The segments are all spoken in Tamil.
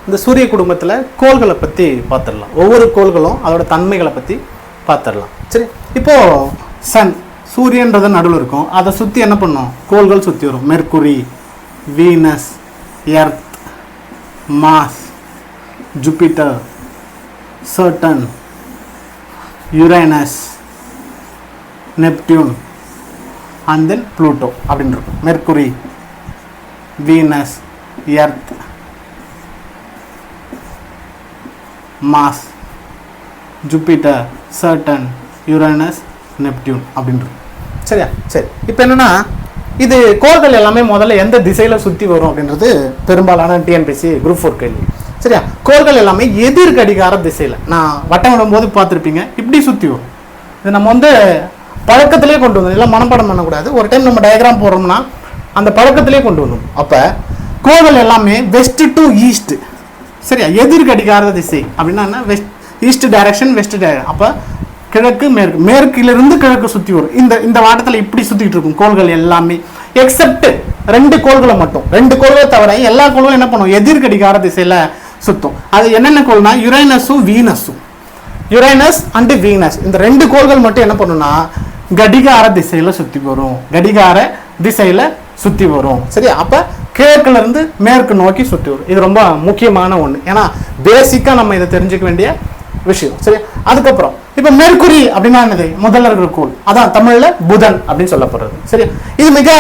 இந்த சூரிய குடும்பத்தில் கோள்களை பற்றி பார்த்துடலாம். ஒவ்வொரு கோள்களும் அதோட தன்மைகளை பற்றி பார்த்துடலாம். சரி, இப்போது சன் சூரியன்றது நடுவில் இருக்கும். அதை சுற்றி என்ன பண்ணும்? கோள்கள் சுற்றி வரும். Mercury, Venus, earth, mass, Jupiter, certain, Uranus, Neptune and then Pluto அப்படின்னு இருக்கும். Mercury, Venus, earth, mass, Jupiter, certain, Uranus, Neptune அப்படின்றது. சரியா? சரி, இப்போ என்னென்னா இது கோள்கள் எல்லாமே முதல்ல எந்த திசையில் சுற்றி வரும் அப்படின்றது பெரும்பாலான டிஎன்பிஎஸ்சி குரூப் 4 கேள்வி. சரியா? கோள்கள் எல்லாமே எதிர் கடிகார திசையில், நான் வட்டம் விடும்போது பார்த்துருப்பீங்க, இப்படி சுற்றி வரும். இது நம்ம பழக்கத்திலே கொண்டு வந்தோம், இல்லை மனப்பாடம் பண்ணக்கூடாது. ஒரு டைம் நம்ம டயக்ராம் போடுறோம்னா அந்த பழக்கத்திலே கொண்டு வந்தோம். அப்போ கோள்கள் எல்லாமே வெஸ்ட் டு ஈஸ்ட். சரியா? எதிர் கடிகார திசை அப்படின்னா என்ன? West, east direction, west direction. அப்போ கிழக்கு மேற்கு, மேற்கிலிருந்து கிழக்கு சுற்றி வரும். இந்த வாட்டத்தில் இப்படி சுற்றிட்டு இருக்கும் கோள்கள் எல்லாமே, எக்ஸப்ட் 2 கோள்களை மட்டும். 2 கோள்களை தவிர எல்லா கோள்களும் என்ன பண்ணும்? எதிர் கடிகார திசையில் சுற்றும். அது என்னென்ன கோள்னா யுரேனஸும் வீனஸும். யுரேனஸ் அண்ட் வீனஸ் இந்த 2 கோள்கள் மட்டும் என்ன பண்ணுன்னா கடிகார திசையில் சுற்றி வரும். கடிகார திசையில் சுற்றி வரும். சரி, அப்போ கிழக்குல இருந்து மேற்கு நோக்கி சுற்றி வரும். இது ரொம்ப முக்கியமான ஒன்று, ஏன்னா பேசிக்காக நம்ம இதை தெரிஞ்சுக்க வேண்டிய விஷயம். சரி, அதுக்கப்புறம் இப்போ மெர்க்குரி அப்படின்னா என்னது? முதல்ல இருக்கிற கோள், அதான் தமிழில் புதன் அப்படின்னு சொல்லப்படுறது. சரி, இது மிக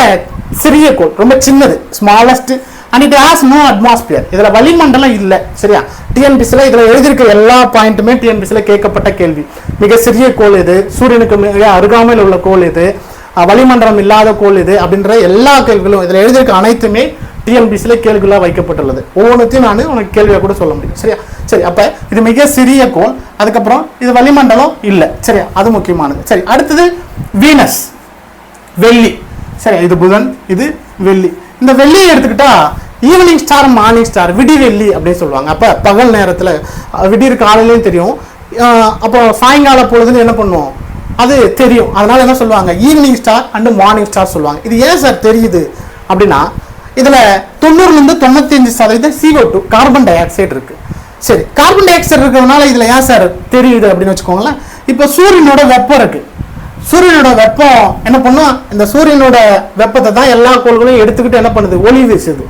சிறிய கோள், ரொம்ப சின்னது, smallest and it has no atmosphere. இதில் வளிமண்டலம் இல்லை. சரியா? டிஎன்பிசியில் இதில் எழுதியிருக்க எல்லா பாயிண்ட்டுமே டிஎன்பிசியில் கேட்கப்பட்ட கேள்வி. மிக சிறிய கோள் இது, சூரியனுக்கு மிக அருகாமையில் உள்ள கோள் இது, வளிமண்டலம் இல்லாத கோள் இது அப்படின்ற எல்லா கேள்விகளும் இதில் எழுதியிருக்க அனைத்துமே டிஎன்பிசியில் கேள்விகளாக வைக்கப்பட்டுள்ளது. ஒவ்வொன்றுத்தையும் நான் உனக்கு கேள்வியாக கூட சொல்ல முடியும். சரியா? சரி, அப்போ இது மிக சிறிய கோள். அதுக்கப்புறம் இது வளிமண்டலம் இல்லை. சரியா? அது முக்கியமானது. சரி, அடுத்தது வீனஸ், வெள்ளி. சரி, இது புதன், இது வெள்ளி. இந்த வெள்ளியை எடுத்துக்கிட்டா ஈவினிங் ஸ்டார், மார்னிங் ஸ்டார், விடிவெள்ளி அப்படின்னு சொல்லுவாங்க. அப்போ பகல் நேரத்தில் விடியற் காலையிலையும் தெரியும், அப்போ சாயங்கால பொழுதுன்னு என்ன பண்ணுவோம் அது தெரியும். அதனால என்ன சொல்லுவாங்க? Evening star and morning star சொல்லுவாங்க. இது ஏன் சார் தெரியுது அப்படின்னா இதில் 90லேருந்து 95% CO2 கார்பன் டை ஆக்சைடு இருக்கு. சரி, கார்பன் டை ஆக்சைடு இருக்கிறதுனால இதில் ஏன் சார் தெரியுது அப்படின்னு வச்சுக்கோங்களேன். இப்போ சூரியனோட வெப்பம் இருக்கு. சூரியனோட வெப்பம் என்ன பண்ணும்? இந்த சூரியனோட வெப்பத்தை தான் எல்லா கோள்களையும் எடுத்துக்கிட்டு என்ன பண்ணுது? ஒளி வீசுது.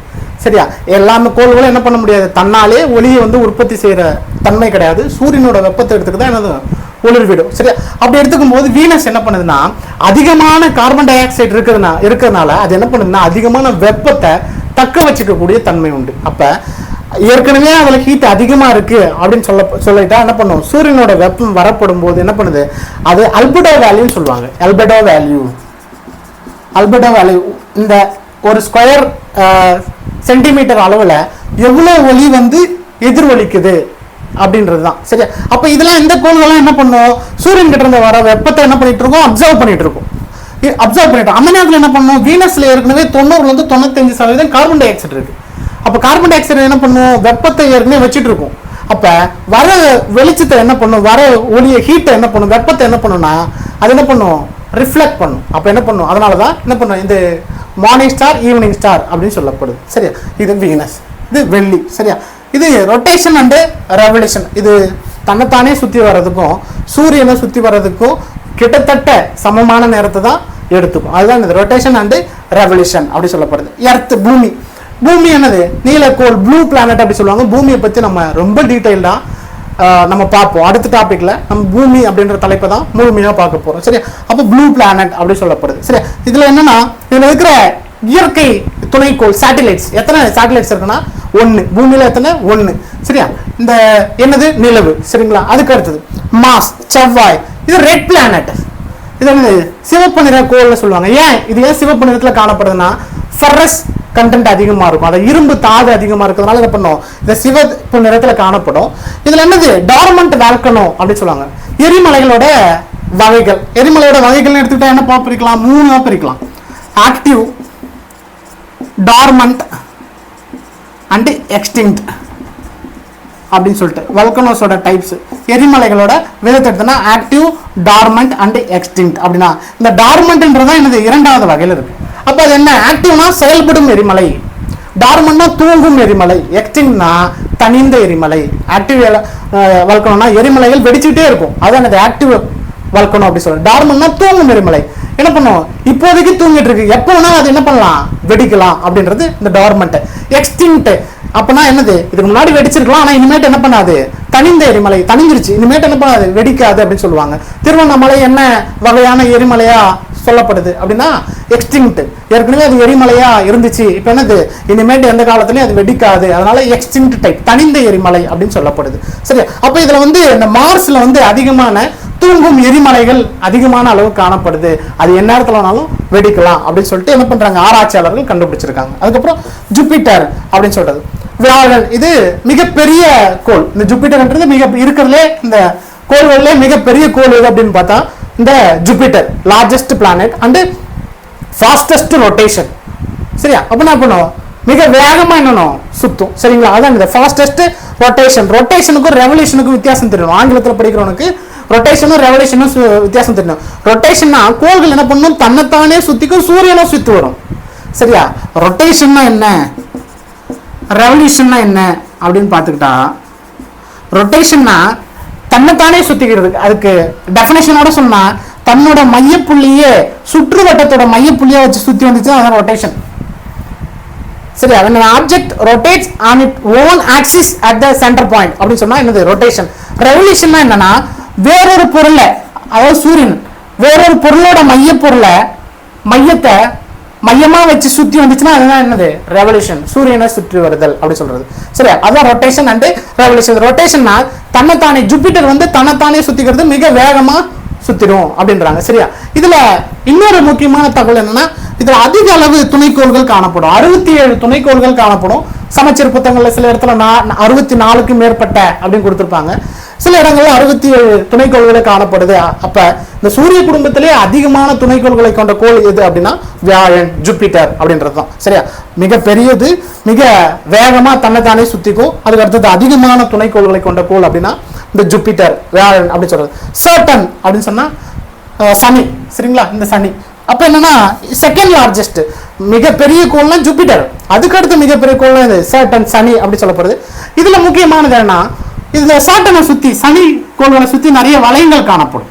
சரியா? எல்லாமே கோள்களும் என்ன பண்ண முடியாது, தன்னாலே ஒளியை உற்பத்தி செய்கிற தன்மை கிடையாது. சூரியனோட வெப்பத்தை எடுத்துக்கிட்டு தான் என்னது? ஒளிர்விடும். சரியா? அப்படி எடுத்துக்கும் போது வீனஸ் என்ன பண்ணுதுன்னா அதிகமான கார்பன் டை ஆக்சைடு இருக்கிறதுனால அது என்ன பண்ணுதுன்னா அதிகமான வெப்பத்தை தக்க வச்சுக்கக்கூடிய தன்மை உண்டு. அப்போ ஏற்கனவே அதில் ஹீட் அதிகமாக இருக்கு அப்படின்னு சொல்லிட்டா என்ன பண்ணும்? சூரியனோட வெப்பம் வரப்படும் போது என்ன பண்ணுது? அது அல்பெடோ வேல்யூன்னு சொல்லுவாங்க. அல்பெடோ வேல்யூ இந்த ஒரு ஸ்கொயர் சென்டிமீட்டர் அளவில் எவ்வளோ ஒளி எதிரொலிக்குது அப்படின்றது தான். சரியா? அப்போ இதெல்லாம் இந்த கோள்கள்லாம் என்ன பண்ணும்? சூரியன் கிட்ட இருந்து வர வெப்பத்தை என்ன பண்ணிட்டு இருக்கோம்? அப்சர்வ் பண்ணிட்டு இருக்கும். அந்த நேரத்தில் என்ன பண்ணும்? வீனஸ்ல ஏற்கனவே 90லேருந்து 95% கார்பன் டை ஆக்சைடு இருக்கு. அப்போ கார்பன் டை ஆக்சைடு என்ன பண்ணும்? வெப்பத்தை ஏற்கனவே வச்சுட்டு இருக்கும். அப்போ வர வெளிச்சத்தை என்ன பண்ணும்? வர ஒளியை, ஹீட்டை என்ன பண்ணும்? வெப்பத்தை என்ன பண்ணும்னா அது என்ன பண்ணும்? ரிஃப்ளெக்ட் பண்ணும். அப்போ என்ன பண்ணும்? அதனால தான் என்ன பண்ணும்? இந்த மார்னிங் ஸ்டார், ஈவினிங் ஸ்டார் அப்படின்னு சொல்லப்படுது. சரியா? இது வீனஸ், இது வெள்ளி. சரியா? இது ரொட்டேஷன் அண்டு ரெவல்யூஷன். இது தன்னைத்தானே சுற்றி வர்றதுக்கும் சூரியனை சுற்றி வர்றதுக்கும் கிட்டத்தட்ட சமமான நேரத்தை தான் எடுத்துக்கும். அதுதான் இது ரொட்டேஷன் அண்டு ரெவல்யூஷன் அப்படி சொல்லப்படுது. எர்த், பூமி. பூமி என்னது? நீலக்கோள், ப்ளூ பிளானட் அப்படி சொல்லுவாங்க. பூமியை பற்றி நம்ம ரொம்ப டீட்டெயில்டாக நம்ம பார்ப்போம். அடுத்த டாப்பிக்கில் நம்ம பூமி அப்படின்ற தலைப்பை தான் முழுமையாக பார்க்க போகிறோம். சரியா? அப்போ ப்ளூ பிளானட் அப்படி சொல்லப்படுது. சரியா? இதில் என்னன்னா இதில் இருக்கிற இயற்கை துணைக்கோள் சேட்டிலைட்ஸ், எத்தனை சேட்டிலைட்ஸ் இருக்குன்னா 1. பூமியில் எத்தனை? 1. சரியா? இந்த என்னது? நிலவு. சரிங்களா? அதுக்கு அடுத்தது மாஸ், செவ்வாய். இது ரெட் பிளானட். இது என்னது? சிவப்பு நிற கோள்னு சொல்லுவாங்க. இது ஏன் சிவப்பு நிறத்தில் காணப்படுதுன்னா ஃபெரஸ் கண்டென்ட் அதிகமாக இருக்கும். அதை இரும்பு தாது அதிகமாக இருக்கிறதுனால என்ன பண்ணும்? இந்த சிவப்பு நிறத்தில் காணப்படும். இதில் என்னது? டார்மண்ட் வால்கனோ அப்படின்னு சொல்லுவாங்க. எரிமலைகளோட வகைகள். எரிமலையோட வகைகள்னு எடுத்துக்கிட்டா என்ன பிரிக்கலாம்? 3 பிரிக்கலாம். ஆக்டிவ், டார்மண்ட் அண்ட் எக்ஸ்டிங்க்ட் அப்படின்னு சொல்லிட்டு வல்கனோஸோட டைப்ஸ். எரிமலைகளோட விதத்தை எடுத்தோம்னா ஆக்டிவ், டார்மண்ட் அண்ட் எக்ஸ்டிங்க்ட் அப்படின்னா இந்த டார்மண்ட்ன்றதான் என்னது? 2வது வகையில் இருக்கு. அப்போ அது என்ன? ஆக்டிவ்னா செயல்படும் எரிமலை, டார்மண்ட்னா தூங்கும் எரிமலை, எக்ஸ்டிங்க்ட்னா தனிந்த எரிமலை. ஆக்டிவ் வல்கனோனா எரிமலைகள் வெடிச்சுட்டே இருக்கும், அதான் அது ஆக்டிவ் வல்கனோ அப்படி சொல்றோம். டார்மன்னா தூங்கும் எரிமலை, என்ன பண்ணும் இப்போதைக்கு தூங்கிட்டு இருக்கு, எப்போ வேணா அது என்ன பண்ணலாம் வெடிக்கலாம் அப்படின்றது இந்த டார்மண்ட். எக்ஸ்டிங்க்ட் அப்பனா என்னது, இதுக்கு முன்னாடி வெடிச்சிருக்கலாம் ஆனா இனிமேட்டு என்ன பண்ணாது, தனிந்த எரிமலை தனிஞ்சிருச்சு, இனிமேட்டு என்ன பண்ணாது வெடிக்காது அப்படின்னு சொல்லுவாங்க. திருவண்ணாமலை என்ன வகையான எரிமலையா சொல்லப்படுது அப்படின்னா எக்ஸ்டிங்க்ட். ஏற்கனவே அது எரிமலையா இருந்துச்சு, இப்போ என்னது இனிமேட்டு எந்த காலத்துலயும் அது வெடிக்காது, அதனால எக்ஸ்டிங்க்ட் டைப் தனிந்த எரிமலை அப்படின்னு சொல்லப்படுது. சரி, அப்ப இதுல வந்து இந்த மார்ஸ்ல வந்து அதிகமான தூங்கும் எரிமலைகள் அதிகமான அளவு காணப்படுது, அது என்ன நேரத்துல வேணாலும் வெடிக்கலாம் அப்படின்னு சொல்லிட்டு என்ன பண்றாங்க ஆராய்ச்சியாளர்கள் கண்டுபிடிச்சிருக்காங்க. அதுக்கப்புறம் ஜூபிட்டர் அப்படின்னு சொல்றது வியாழன், இது மிகப்பெரிய கோள். இந்த ஜூபிட்டர்ன்றது மிக இருக்கிறதுலே இந்த கோள்களிலே மிகப்பெரிய கோள் எது அப்படின்னு பார்த்தா இந்த Jupiter, largest planet and fastest rotation. சரியா, அப்ப என்ன பண்ணும் மிக வேகமா என்னணும் சுத்தும். சரிங்களா, அதான் இந்த ஃபாஸ்டஸ்ட் ரொட்டேஷன். ரொட்டேஷனுக்கும் ரெவல்யூஷனுக்கும் வித்தியாசம் தெரியணும். ஆங்கிலத்தில் படிக்கிறவனுக்கு ரொட்டேஷனும் ரெவல்யூஷனும் வித்தியாசம் தெரியணும். ரொட்டேஷன்னா கோள்கள் என்ன பண்ணும் தன்னைத்தானே சுத்திக்கும், சூரியனும் சுத்தி வரும். சரியா, ரொட்டேஷன்னா என்ன ரெவல்யூஷன்னா என்ன அப்படின்னு பார்த்துக்கிட்டா, ரொட்டேஷன்னா தன்னைத்தானே சுத்திக்கிறது. அதுக்கு டெஃபினேஷனோட சொன்னா தன்னோட மையப்புள்ளியே சுற்றுவட்டத்தோட மையப்புள்ளியை வச்சு சுத்தி வந்துச்சு, அதான் ரொட்டேஷன். சரியா, when an object rotates on its own axis at the center point அப்படி சொன்னா என்னது ரொட்டேஷன். ரெவல்யூஷன்னா என்னன்னா வேறொரு பொருளை, அதாவது சூரியன் வேறொரு பொருளோட மையத்தை மையமா வச்சு சுத்தி வந்துச்சுன்னா அதுதான் என்னது ரெவல்யூஷன், சூரியனை சுற்றி வருதல் அப்படி சொல்றது. சரியா, அதான் ரொட்டேஷன் அண்ட் ரெவல்யூஷன். ரொட்டேஷன்னா தன்னைத்தானே ஜூபிட்டர் வந்து தன்னைத்தானே சுத்திக்கிறது, மிக வேகமா சுத்திடும் அப்படின்றாங்க. சரியா, இதுல இன்னொரு முக்கியமான தகவல் என்னன்னா இதுல அதிக அளவு துணைக்கோள்கள் காணப்படும். 67 துணைக்கோள்கள் காணப்படும். சமச்சீர் புத்தகங்கள்ல சில இடத்துல 64க்கு மேற்பட்ட அப்படின்னு கொடுத்திருப்பாங்க, சில இடங்கள்ல 67 துணைக்கோள்களை காணப்படுது. அப்ப இந்த சூரிய குடும்பத்திலே அதிகமான துணைக்கோள்களை கொண்ட கோள் எது அப்படின்னா வியாழன், ஜூபிட்டர் அப்படின்றதுதான். சரியா, மிக பெரியது, மிக வேகமா தன்னைத்தானே சுத்திக்கும். அதுக்கு அடுத்தது அதிகமான துணைக்கோள்களை கொண்ட கோள் அப்படின்னா இந்த ஜூபிட்டர், வியாழன் அப்படி சொல்றது. சர்டன் அப்படின்னு சொன்னா சனி. சரிங்களா, இந்த சனி அப்ப என்னன்னா செகண்ட் லார்ஜஸ்ட் மிகப்பெரிய கோள்னா ஜூபிட்டர், அதுக்கு அடுத்து மிகப்பெரிய கோள்னா இது சர்டன், சனி அப்படி சொல்லப்படுது. இதுல முக்கியமானது என்னன்னா இதுல சாட்டனை சுத்தி, சனி கோள்களை சுத்தி நிறைய வளையங்கள் காணப்படும்.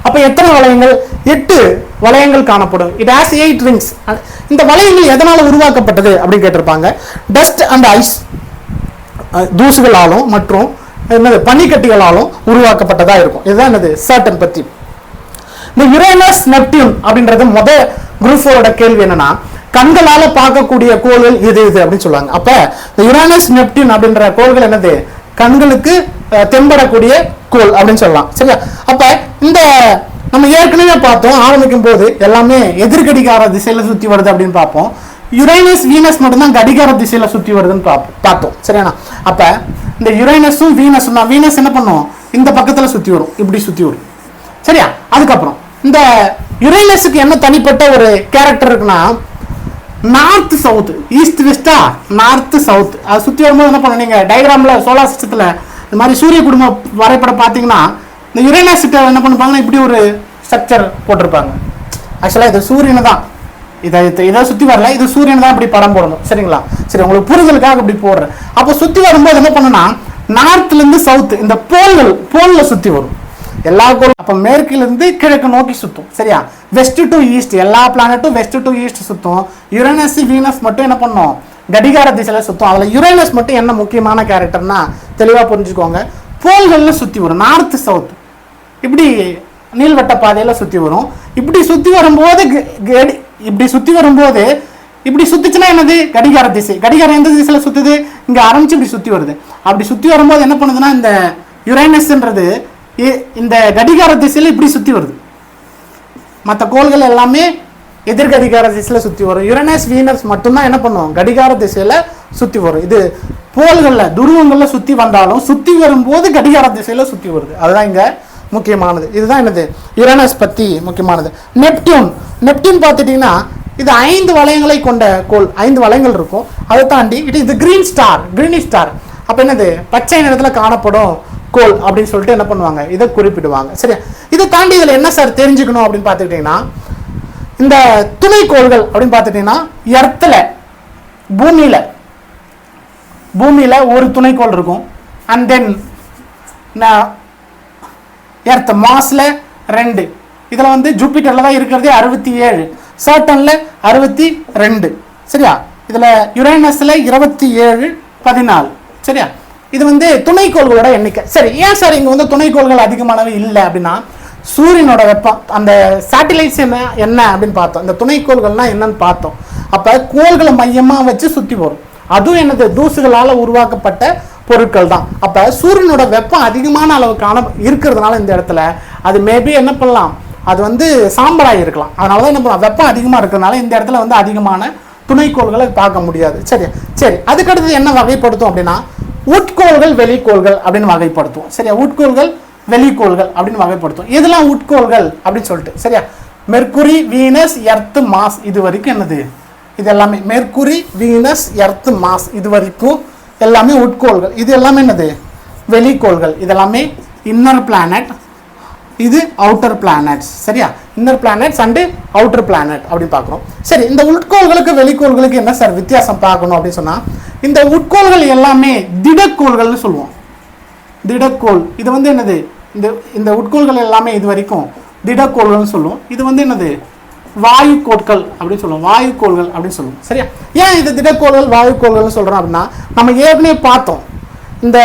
அப்ப எத்தனை வளையங்கள், 8 வளையங்கள் காணப்படும். It has 8 rings. இந்த வளையங்கள் எதனால உருவாக்கப்பட்டது அப்படின்னு கேட்டிருப்பாங்க. டஸ்ட் அண்ட் ஐஸ், தூசுகளாலும் மற்றும் என்னது பனிக்கட்டிகளாலும் உருவாக்கப்பட்டதா இருக்கும். இதுதான் என்னது சாட்டர்ன் பத்தி. இந்த யுரேனஸ் நெப்டியூன் அப்படின்றது குரூப் 4 கேள்வி என்னன்னா கண்களால பார்க்கக்கூடிய கோள்கள் இது அப்படின்னு சொல்லுவாங்க. அப்ப இந்த யுரேனஸ் நெப்டியூன் அப்படின்ற கோள்கள் என்னது கண்களுக்கு தென்படக்கூடிய கோள் அப்படின்னு சொல்லலாம். சரியா, அப்ப இந்த நம்ம ஏற்கனவே பார்த்தோம் ஆரம்பிக்கும் போது எல்லாமே எதிர்கடிகார திசையில சுத்தி வருது அப்படின்னு பார்ப்போம். யுரேனஸ் வீனஸ் மட்டும்தான் கடிகார திசையில சுத்தி வருதுன்னு பார்த்தோம். சரியானா, அப்ப இந்த யுரேனஸும் வீனஸும் தான். வீனஸ் என்ன பண்ணும் இந்த பக்கத்துல சுத்தி வரும், இப்படி சுத்தி வரும். சரியா, அதுக்கப்புறம் இந்த யுரேனஸுக்கு என்ன தனிப்பட்ட ஒரு கேரக்டர் இருக்குன்னா நார்த் சவுத், ஈஸ்ட் வெஸ்டா நார்த் சவுத், அது சுற்றி வரும்போது என்ன பண்ண நீங்க டயக்ராம்ல சோலார் சிஸ்டத்துல இந்த மாதிரி சூரிய குடும்ப வரைபடம் பார்த்தீங்கன்னா இந்த யுரேனஸ் என்ன பண்ணுவாங்கன்னா இப்படி ஒரு ஸ்ட்ரக்சர் போட்டிருப்பாங்க. ஆக்சுவலா இது சூரியனை தான், இதை சுத்தி வரல, இது சூரியன் தான் இப்படி படம் போடணும். சரிங்களா, சரி உங்களுக்கு புரிதலுக்காக இப்படி போடுறேன். அப்போ சுத்தி வரும்போது என்ன பண்ணுன்னா நார்த்ல இருந்து சவுத் இந்த போல்ல சுத்தி வரும் எல்லா கோளும். அப்ப மேற்கில இருந்து கிழக்கு நோக்கி சுத்தும். சரியா, வெஸ்ட் டு ஈஸ்ட் எல்லா பிளானட்டும் வெஸ்ட் டு ஈஸ்ட் சுத்தும். யுரேனஸ் வீனஸ் மட்டும் என்ன பண்ணும் கடிகார திசையில சுத்தும். அதுல யுரேனஸ் மட்டும் என்ன முக்கியமான கேரக்டர்னா தெளிவா புரிஞ்சுக்கோங்க, போல்கள்ல சுத்தி வரும். நார்த் சவுத் இப்படி நீள்வட்ட பாதையில சுத்தி வரும். இப்படி சுத்தி வரும்போது இப்படி சுத்திச்சுன்னா என்னது கடிகார திசை. கடிகாரம் எந்த திசையில சுத்துது, இங்க ஆரம்பிச்சு இப்படி சுத்தி வருது. அப்படி சுத்தி வரும்போது என்ன பண்ணுதுன்னா இந்த யுரேனஸ்ன்றது இந்த கடிகார திசையில இப்படி சுத்தி வருது. மற்ற கோள்கள் எல்லாமே எதிர்கடிகார திசையில சுத்தி வரும். யுரேனஸ் வீனஸ் மட்டும்தான் என்ன பண்ணும் கடிகார திசையில சுத்தி வரும். இது போல்கள்ல துருவங்கள்ல சுத்தி வந்தாலும் சுத்தி வரும்போது கடிகார திசையில சுத்தி வருது. அதுதான் இங்க முக்கியமானது. இதுதான் என்னது யுரேனஸ் பத்தி முக்கியமானது. நெப்டியூன் பார்த்துட்டீங்கன்னா இது 5 வளையங்களை கொண்ட கோள். 5 வளையங்கள் இருக்கும். அதை தாண்டி இது கிரீனிஷ் ஸ்டார். அப்ப என்னது பச்சை நிறத்துல காணப்படும் கோள் அப்படின்னு சொல்லிட்டு என்ன பண்ணுவாங்க இதை குறிப்பிடுவாங்க. சரியா, இதை தாண்டி இதுல என்ன சார் தெரிஞ்சுக்கணும் அப்படின்னு பார்த்துக்கிட்டீங்கன்னா இந்த துணை கோள்கள் அப்படின்னு பார்த்துட்டீங்கன்னா எர்த்துல பூமியில பூமியில் ஒரு துணைக்கோள் இருக்கும். அண்ட் தென் எர்த் மாஸில் 2. இதில் வந்து ஜூபிட்டரில் தான் இருக்கிறதே 67, சாட்டர்னில் 62. சரியா? இதில் யுரேனஸில் 27, 14. சரியா? இது வந்து துணைக்கோள்களோட எண்ணிக்கை. சரி, ஏன் சார் இங்கே வந்து துணைக்கோள்கள் அதிகமானவை இல்லை அப்படின்னா, சூரியனோட வெப்பம், அந்த சேட்டிலைட்ஸ் என்ன அப்படின்னு பார்த்தோம், இந்த துணைக்கோள்கள்னா என்னன்னு பார்த்தோம். அப்போ கோள்களை மையமாக வச்சு சுற்றி வரும். அதுவும் என்னது, தூசுகளால் உருவாக்கப்பட்ட பொருட்கள் தான். அப்போ சூரியனோட வெப்பம் அதிகமான அளவுக்கான இருக்கிறதுனால இந்த இடத்துல அது மேபி என்ன பண்ணலாம், அது வந்து சாம்பலாக இருக்கலாம். அதனால தான் என்ன பண்ணலாம், வெப்பம் அதிகமாக இருக்கிறதுனால இந்த இடத்துல வந்து அதிகமான துணைக்கோள்களை பார்க்க முடியாது. சரி சரி அதுக்கடுத்து என்ன வகைப்படுத்தும் அப்படின்னா, உட்கோள்கள் வெளிக்கோள்கள் அப்படின்னு வகைப்படுத்தும். சரியா? உட்கோள்கள் வெளிக்கோள்கள் அப்படின்னு வகைப்படுத்தும். இதெல்லாம் உட்கோள்கள் அப்படின்னு சொல்லிட்டு. சரியா? மெர்க்குரி, வீனஸ், எர்த், மாஸ் இது வரைக்கும் என்னது, இது எல்லாமே மெர்க்குரி, வீனஸ், எர்த், மாஸ் இது வரைக்கும் எல்லாமே உட்கோள்கள். இது எல்லாமே என்னது, வெளிக்கோள்கள். இதெல்லாமே இன்னர் பிளானட், இது அவுட்டர் பிளானட்ஸ். சரியா? Inner planets and outer planet அப்படின்னு பார்க்குறோம். சரி, இந்த உட்கோள்களுக்கு வெளிக்கோள்களுக்கு என்ன சார் வித்தியாசம் பார்க்கணும் அப்படின்னு சொன்னால், இந்த உட்கோள்கள் எல்லாமே திடக்கோள்கள்னு சொல்லுவோம். திடக்கோள் இது வந்து என்னது, இந்த உட்கோள்கள் எல்லாமே இது வரைக்கும் திடக்கோள்கள்னு சொல்லுவோம். இது வந்து என்னது, வாயுக்கோள்கள் அப்படின்னு சொல்லுவோம். வாயுக்கோள்கள் அப்படின்னு சொல்லுவோம். சரியா? ஏன் இது திடக்கோள்கள் வாயுக்கோள்கள்னு சொல்கிறோம் அப்படின்னா, நம்ம ஏற்கனவே பார்த்தோம், இந்த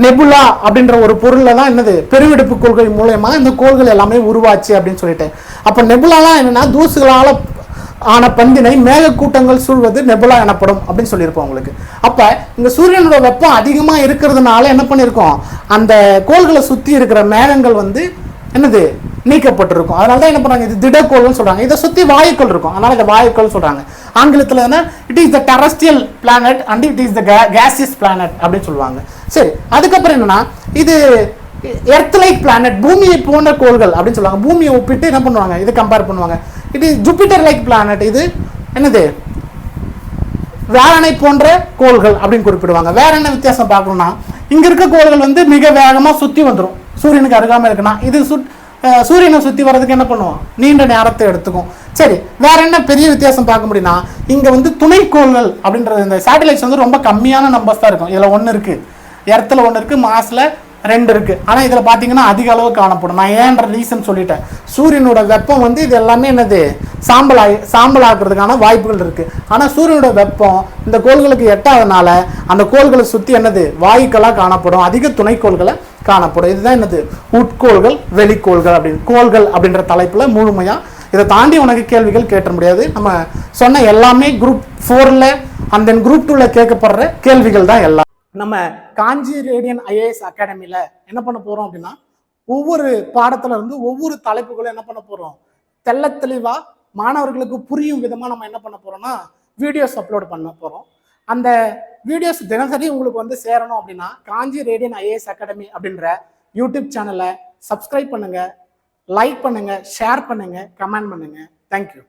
நெபுலா அப்படின்ற ஒரு பொருளில் தான் என்னது, பெருவெடுப்பு கோள்கள் மூலயமா இந்த கோள்கள் எல்லாமே உருவாச்சு அப்படின்னு சொல்லிட்டு. அப்போ நெபுலாலாம் என்னன்னா, தூசுகளால் ஆன பந்தினை மேகக்கூட்டங்கள் சூழ்வது நெபுலா எனப்படும் அப்படின்னு சொல்லியிருப்போம் உங்களுக்கு. அப்போ இந்த சூரியனோட வெப்பம் அதிகமாக இருக்கிறதுனால என்ன பண்ணியிருக்கோம், அந்த கோள்களை சுற்றி இருக்கிற மேகங்கள் வந்து என்னது, நீக்கப்பட்டிருக்கும். அதனால தான் என்ன பண்ணுறாங்க, இது திடக்கோள்னு சொல்கிறாங்க. இதை சுற்றி வாயுக்கள் இருக்கும், அதனால இதை வாயுக்கள் சொல்கிறாங்க. ஆங்கிலத்தில் என்ன, it is the terrestrial planet and it is the gaseous planet அப்படின்னு சொல்லுவாங்க. சரி, அதுக்கப்புறம் என்னன்னா, இது எர்த் லைக் பிளானட், பூமியை போன்ற கோள்கள் அப்படின்னு சொல்லுவாங்க. பூமியை ஒப்பிட்டு என்ன பண்ணுவாங்க, இது கம்பேர் பண்ணுவாங்க. It is Jupiter like planet, இது என்னது, வேறனை போன்ற கோள்கள் அப்படின்னு குறிப்பிடுவாங்க. வேற என்ன வித்தியாசம் பார்க்கணும்னா, இங்க இருக்க கோள்கள் வந்து மிக வேகமாக சுற்றி வந்துடும். சூரியனுக்கு அருகாமல் இருக்குன்னா, இது சூரியனை சுற்றி வர்றதுக்கு என்ன பண்ணுவோம், நீண்ட நேரத்தை எடுத்துக்கும். சரி, வேற என்ன பெரிய வித்தியாசம் பார்க்க முடியும்னா, இங்க வந்து துணைக்கோள்கள் அப்படின்றது, இந்த சேட்டலைட்ஸ் வந்து ரொம்ப கம்மியான நம்பர்ஸ் தான் இருக்கும். இதுல 1 இருக்கு, எர்த்தில் 1 இருக்கு, மாஸ்ல 2 இருக்கு. ஆனால் இதில் பார்த்தீங்கன்னா அதிக அளவு காணப்படும். நான் ஏன்ற ரீசன் சொல்லிட்டேன். சூரியனோட வெப்பம் வந்து இது எல்லாமே என்னது, சாம்பலாக்குறதுக்கான வாய்ப்புகள் இருக்கு. ஆனால் சூரியனோட வெப்பம் இந்த கோள்களுக்கு எட்டாதனால அந்த கோள்களை சுற்றி என்னது, வாயுக்களாக காணப்படும், அதிக துணைக்கோள்களை காணப்படும். இதுதான் என்னது, உட்கோள்கள் வெளிக்கோள்கள் அப்படின்னு, கோள்கள் அப்படின்ற தலைப்புல முழுமையா. இதை தாண்டி உனக்கு கேள்விகள் கேட்ட முடியாது. நம்ம சொன்ன எல்லாமே குரூப் 4ல அண்ட் தென் குரூப் 2ல கேட்கப்படுற கேள்விகள் தான் எல்லாம். நம்ம காஞ்சி ரேடியன் ஐஏஎஸ் அகாடமியில் என்ன பண்ண போகிறோம் அப்படின்னா, ஒவ்வொரு பாடத்துல இருந்து ஒவ்வொரு தலைப்புகளும் என்ன பண்ண போகிறோம், தெள்ள தெளிவாக மாணவர்களுக்கு புரியும் விதமாக நம்ம என்ன பண்ண போகிறோம்னா வீடியோஸ் அப்லோட் பண்ண போகிறோம். அந்த வீடியோஸ் தினசரி உங்களுக்கு வந்து சேரணும் அப்படின்னா, காஞ்சி ரேடியன் ஐஏஎஸ் அகாடமி அப்படின்ற யூடியூப் சேனலை சப்ஸ்கிரைப் பண்ணுங்கள், லைக் பண்ணுங்கள், ஷேர் பண்ணுங்கள், கமெண்ட் பண்ணுங்கள். தேங்க்யூ.